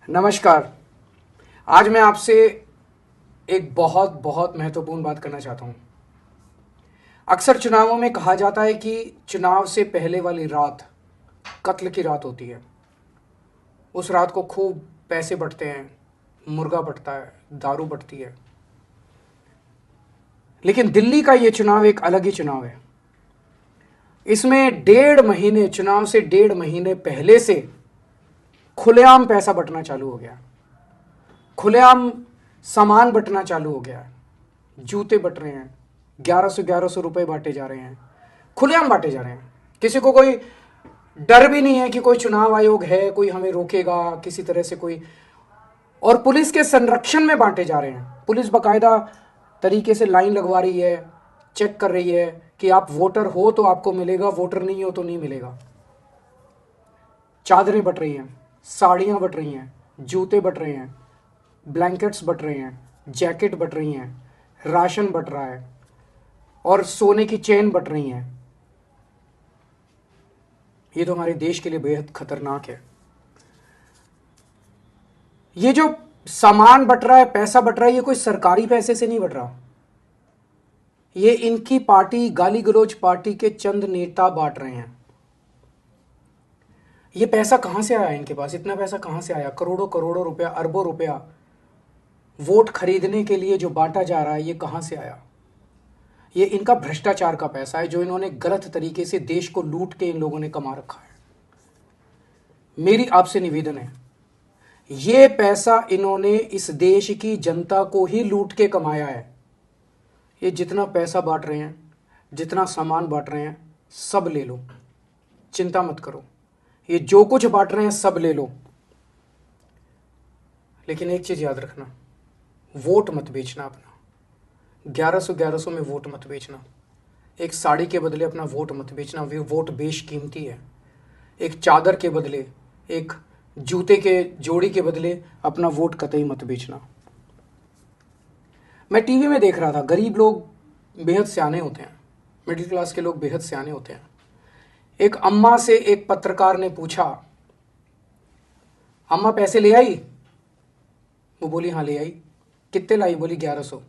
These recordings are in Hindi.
नमस्कार। आज मैं आपसे एक बहुत बहुत महत्वपूर्ण बात करना चाहता हूँ। अक्सर चुनावों में कहा जाता है कि चुनाव से पहले वाली रात कत्ल की रात होती है। उस रात को खूब पैसे बंटते हैं, मुर्गा बंटता है, दारू बंटती है। लेकिन दिल्ली का ये चुनाव एक अलग ही चुनाव है। इसमें 1.5 महीने, चुनाव से 1.5 महीने पहले से खुलेआम पैसा बंटना चालू हो गया। खुलेआम सामान बंटना चालू हो गया। जूते बंट रहे हैं, 1100 रुपए बांटे जा रहे हैं, खुलेआम बांटे जा रहे हैं। किसी को कोई डर भी नहीं है कि कोई चुनाव आयोग है, कोई हमें रोकेगा किसी तरह से कोई। और पुलिस के संरक्षण में बांटे जा रहे हैं। पुलिस बाकायदा तरीके से लाइन लगवा रही है, चेक कर रही है कि आप वोटर हो तो आपको मिलेगा, वोटर नहीं हो तो नहीं मिलेगा। चादरें बंट रही हैं, साड़ियाँ बंट रही हैं, जूते बंट रहे हैं, ब्लैंकेट्स बंट रहे हैं, जैकेट बंट रही हैं, राशन बंट रहा है और सोने की चेन बंट रही हैं। ये तो हमारे देश के लिए बेहद खतरनाक है। ये जो सामान बंट रहा है, पैसा बंट रहा है, ये कोई सरकारी पैसे से नहीं बंट रहा। ये इनकी पार्टी, गाली गलौज पार्टी के चंद नेता बांट रहे हैं। ये पैसा कहां से आया इनके पास? इतना पैसा कहां से आया? करोड़ों करोड़ों रुपया, अरबों रुपया वोट खरीदने के लिए जो बांटा जा रहा है, ये कहां से आया? ये इनका भ्रष्टाचार का पैसा है जो इन्होंने गलत तरीके से देश को लूट के इन लोगों ने कमा रखा है। मेरी आपसे निवेदन है, ये पैसा इन्होंने इस देश की जनता को ही लूट के कमाया है। ये जितना पैसा बांट रहे हैं, जितना सामान बांट रहे हैं, सब ले लो, चिंता मत करो। ये जो कुछ बांट रहे हैं सब ले लो। लेकिन एक चीज याद रखना, वोट मत बेचना अपना। 1100 में वोट मत बेचना। एक साड़ी के बदले अपना वोट मत बेचना। वे वोट बेशकीमती है। एक चादर के बदले, एक जूते के जोड़ी के बदले अपना वोट कतई मत बेचना। मैं टीवी में देख रहा था, गरीब लोग बेहद सियाने होते हैं, मिडिल क्लास के लोग बेहद सियाने होते हैं। एक अम्मा से एक पत्रकार ने पूछा, अम्मा पैसे ले आई? वो बोली हाँ ले आई। कितने लाई? बोली 1100।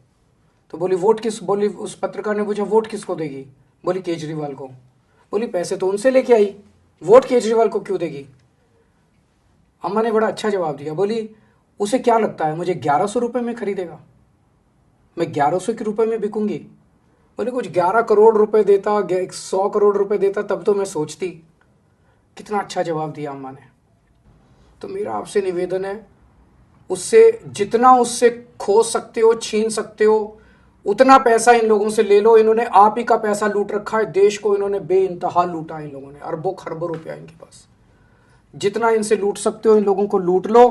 तो बोली वोट किस, बोली उस पत्रकार ने पूछा वोट किसको देगी? बोली केजरीवाल को। बोली पैसे तो उनसे लेके आई, वोट केजरीवाल को क्यों देगी? अम्मा ने बड़ा अच्छा जवाब दिया। बोली उसे क्या लगता है मुझे 1100 रुपये में खरीदेगा? मैं 1100 के रुपए में बिकूंगी? बोले कुछ 11 करोड़ रुपए देता, 100 करोड़ रुपए देता तब तो मैं सोचती। कितना अच्छा जवाब दिया अम्मा ने। तो मेरा आपसे निवेदन है, उससे जितना उससे खो सकते हो, छीन सकते हो, उतना पैसा इन लोगों से ले लो। इन्होंने आप ही का पैसा लूट रखा है। देश को इन्होंने बेइंतहा लूटा। इन लोगों ने अरबों खरबों रुपया इनके पास। जितना इनसे लूट सकते हो इन लोगों को लूट लो,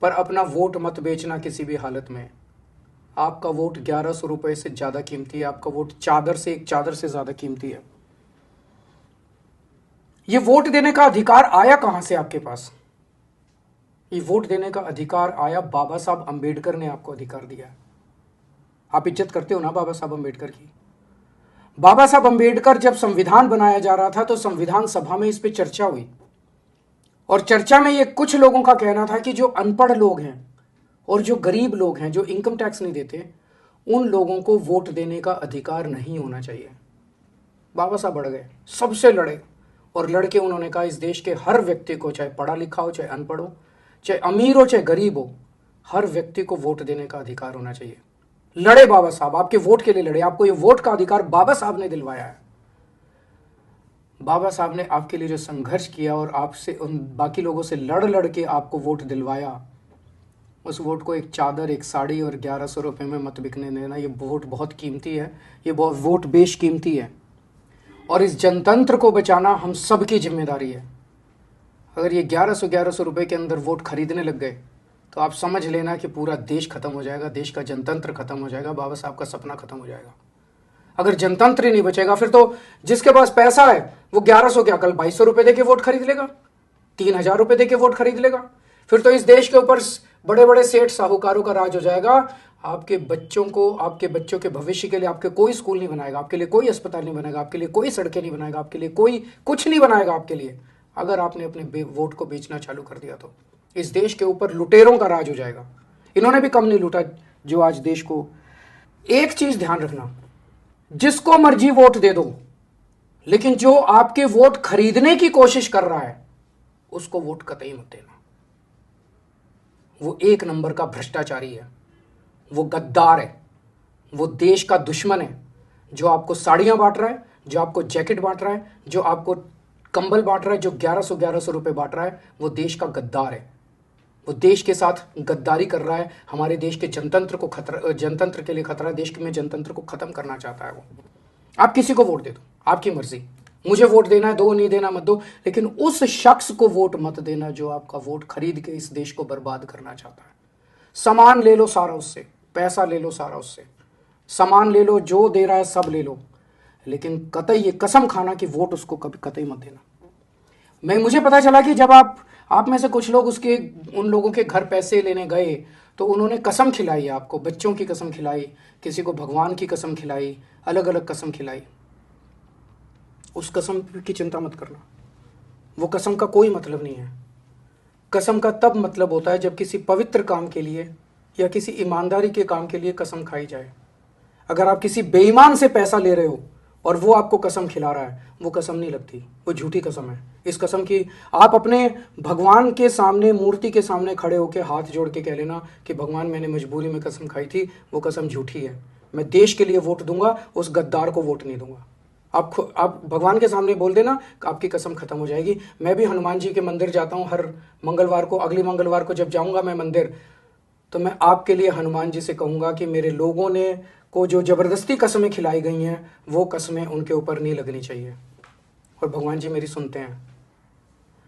पर अपना वोट मत बेचना किसी भी हालत में। आपका वोट 1100 रुपए से ज्यादा कीमती है। आपका वोट चादर से, एक चादर से ज्यादा कीमती है। ये वोट देने का अधिकार आया कहां से आपके पास? ये वोट देने का अधिकार आया, बाबा साहब अंबेडकर ने आपको अधिकार दिया। आप इज्जत करते हो ना बाबा साहब अंबेडकर की? बाबा साहब अंबेडकर जब संविधान बनाया जा रहा था तो संविधान सभा में इस पे चर्चा हुई। और चर्चा में ये कुछ लोगों का कहना था कि जो अनपढ़ लोग हैं और जो गरीब लोग हैं, जो इनकम टैक्स नहीं देते, उन लोगों को वोट देने का अधिकार नहीं होना चाहिए। बाबा साहब बढ़ गए, सबसे लड़े, और लड़के उन्होंने कहा इस देश के हर व्यक्ति को, चाहे पढ़ा लिखा हो, चाहे अनपढ़ हो, चाहे अमीर हो, चाहे गरीब हो, हर व्यक्ति को वोट देने का अधिकार होना चाहिए। लड़े बाबा साहब, आपके वोट के लिए लड़े। आपको ये वोट का अधिकार बाबा साहब ने दिलवाया है। बाबा साहब ने आपके लिए जो संघर्ष किया और आपसे, उन बाकी लोगों से लड़ लड़ के आपको वोट दिलवाया, उस वोट को एक चादर, एक साड़ी और 1100 रुपये में मत बिकने देना। ये वोट बहुत कीमती है। ये बहुत वोट बेशकीमती है। और इस जनतंत्र को बचाना हम सबकी जिम्मेदारी है। अगर ये 1100 रुपये के अंदर वोट खरीदने लग गए तो आप समझ लेना कि पूरा देश खत्म हो जाएगा, देश का जनतंत्र खत्म हो जाएगा, बाबा साहब का सपना खत्म हो जाएगा। अगर जनतंत्र ही नहीं बचेगा फिर तो जिसके पास पैसा है वो 1100 क्या कल 2200 रुपये दे के वोट खरीद लेगा, 3000 रुपये दे के वोट खरीद लेगा। फिर तो इस देश के ऊपर बड़े बड़े सेठ साहूकारों का राज हो जाएगा। आपके बच्चों को, आपके बच्चों के भविष्य के लिए आपके कोई स्कूल नहीं बनाएगा, आपके लिए कोई अस्पताल नहीं बनाएगा, आपके लिए कोई सड़कें नहीं बनाएगा, आपके लिए कोई कुछ नहीं बनाएगा आपके लिए, अगर आपने अपने वोट को बेचना चालू कर दिया तो। इस देश के ऊपर लुटेरों का राज हो जाएगा। इन्होंने भी कम नहीं लूटा जो आज देश को। एक चीज ध्यान रखना, जिसको मर्जी वोट दे दो, लेकिन जो आपके वोट खरीदने की कोशिश कर रहा है उसको वोट कतई मत देना। वो एक नंबर का भ्रष्टाचारी है, वो गद्दार है, वो देश का दुश्मन है। जो आपको साड़ियां बांट रहा है, जो आपको जैकेट बांट रहा है, जो आपको कंबल बांट रहा है, जो 1100 रुपए बांट रहा है, वो देश का गद्दार है। वो देश के साथ गद्दारी कर रहा है। हमारे देश के जनतंत्र को खतरा, जनतंत्र के लिए खतरा है। देश में जनतंत्र को खत्म करना चाहता है वो। आप किसी को वोट दे दो, आपकी मर्जी, मुझे वोट देना है दो, नहीं देना मत दो, लेकिन उस शख्स को वोट मत देना जो आपका वोट खरीद के इस देश को बर्बाद करना चाहता है। सामान ले लो सारा उससे, पैसा ले लो सारा उससे, सामान ले लो, जो दे रहा है सब ले लो, लेकिन कतई ये कसम खाना कि वोट उसको कभी कतई मत देना। मुझे पता चला कि जब आप में से कुछ लोग उन लोगों के घर पैसे लेने गए तो उन्होंने कसम खिलाई, आपको बच्चों की कसम खिलाई, किसी को भगवान की कसम खिलाई, अलग अलग कसम खिलाई। उस कसम की चिंता मत करना, वो कसम का कोई मतलब नहीं है। कसम का तब मतलब होता है जब किसी पवित्र काम के लिए या किसी ईमानदारी के काम के लिए कसम खाई जाए। अगर आप किसी बेईमान से पैसा ले रहे हो और वो आपको कसम खिला रहा है, वो कसम नहीं लगती, वो झूठी कसम है। इस कसम की आप अपने भगवान के सामने, मूर्ति के सामने खड़े होकर हाथ जोड़ के कह लेना कि भगवान मैंने मजबूरी में कसम खाई थी, वो कसम झूठी है। मैं देश के लिए वोट दूंगा, उस गद्दार को वोट नहीं दूंगा। आप भगवान के सामने बोल देना, आपकी कसम खत्म हो जाएगी। मैं भी हनुमान जी के मंदिर जाता हूँ हर मंगलवार को। अगली मंगलवार को जब जाऊंगा मैं मंदिर, तो मैं आपके लिए हनुमान जी से कहूंगा कि मेरे लोगों ने को जो जबरदस्ती कसमें खिलाई गई हैं, वो कसमें उनके ऊपर नहीं लगनी चाहिए। और भगवान जी मेरी सुनते हैं।